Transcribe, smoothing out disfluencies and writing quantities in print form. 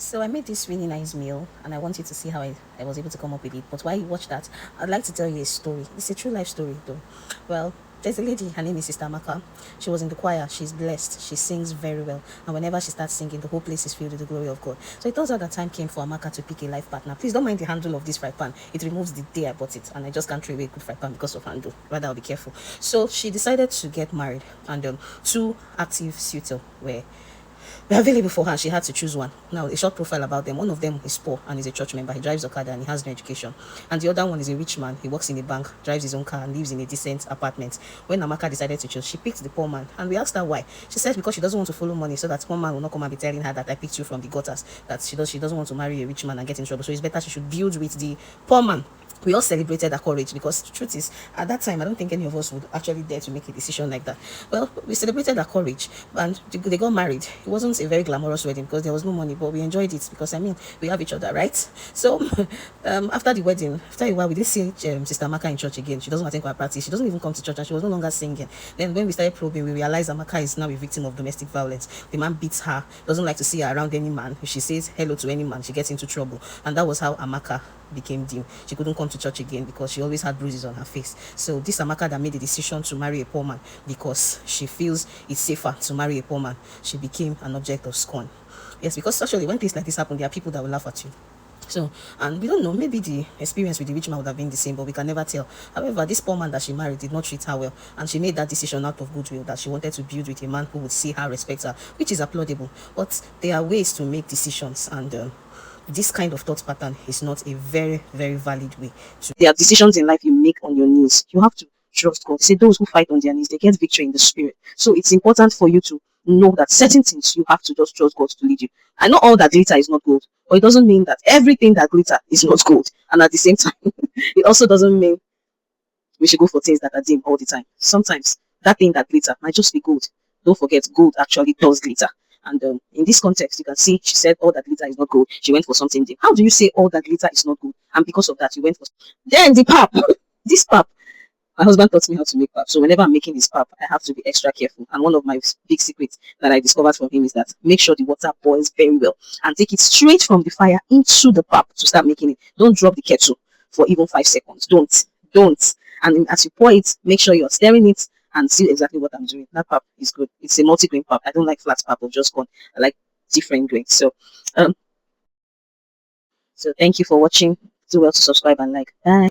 So I made this really nice meal and I want you to see how I was able to come up with it. But while you watch that, I'd like to tell you a story. It's a true life story though. Well, there's a lady, her name is Sister Maka. She was in the choir, she's blessed, she sings very well. And whenever she starts singing, the whole place is filled with the glory of God. So it turns out that time came for Amaka to pick a life partner. Please don't mind the handle of this fry pan. It removes the day I bought it. And I just can't throw away a good fry pan because of handle. Rather, I'll be careful. So she decided to get married. And two active suitors were available for her. She had to choose one. Now, a short profile about them. One of them is poor and is a church member. He drives Okada and he has no education. And the other one is a rich man. He works in a bank, drives his own car, and lives in a decent apartment. When Amaka decided to choose, she picked the poor man. And we asked her why. She said because she doesn't want to follow money, so that poor man will not come and be telling her that I picked you from the gutters. That she doesn't want to marry a rich man and get in trouble. So it's better she should build with the poor man. We all celebrated her courage because the truth is, at that time, I don't think any of us would actually dare to make a decision like that. Well, we celebrated her courage and they got married. It wasn't a very glamorous wedding because there was no money, but we enjoyed it because, I mean, we have each other, right? So, after the wedding, after a while, we didn't see Sister Amaka in church again. She doesn't attend choir practice. She doesn't even come to church and she was no longer singing. Then when we started probing, we realized Amaka is now a victim of domestic violence. The man beats her, doesn't like to see her around any man. If she says hello to any man, she gets into trouble. And that was how Amaka became dim. She couldn't come to church again because she always had bruises on her face. So this Amaka that made the decision to marry a poor man because she feels it's safer to marry a poor man, she became an object of scorn. Yes, because actually when things like this happen, there are people that will laugh at you. So, and we don't know, maybe the experience with the rich man would have been the same, but we can never tell. However, this poor man that she married did not treat her well, and she made that decision out of goodwill that she wanted to build with a man who would see her, respect her, which is applaudable. But there are ways to make decisions, and this kind of thought pattern is not a very, very valid way to. There are decisions in life you make on your knees. You have to trust God. Say those who fight on their knees, they get victory in the spirit. So it's important for you to know that certain things you have to just trust God to lead you. I know all that glitter is not gold, but it doesn't mean that everything that glitter is not gold. And at the same time, it also doesn't mean we should go for things that are dim all the time. Sometimes that thing that glitter might just be gold. Don't forget, gold actually does glitter. And in this context, you can see she said all that glitter is not gold. She went for something dim. How do you say all that glitter is not gold? And because of that, you went for. Then the pap, this pap. My husband taught me how to make pap. So whenever I'm making this pap, I have to be extra careful. And one of my big secrets that I discovered from him is that make sure the water boils very well and take it straight from the fire into the pap to start making it. Don't drop the kettle for even 5 seconds. Don't. And as you pour it, make sure you're stirring it and see exactly what I'm doing. That pap is good. It's a multi-grain pap. I don't like flat pap or just corn. I like different grains. Um, so thank you for watching. Do well to subscribe and like. Bye.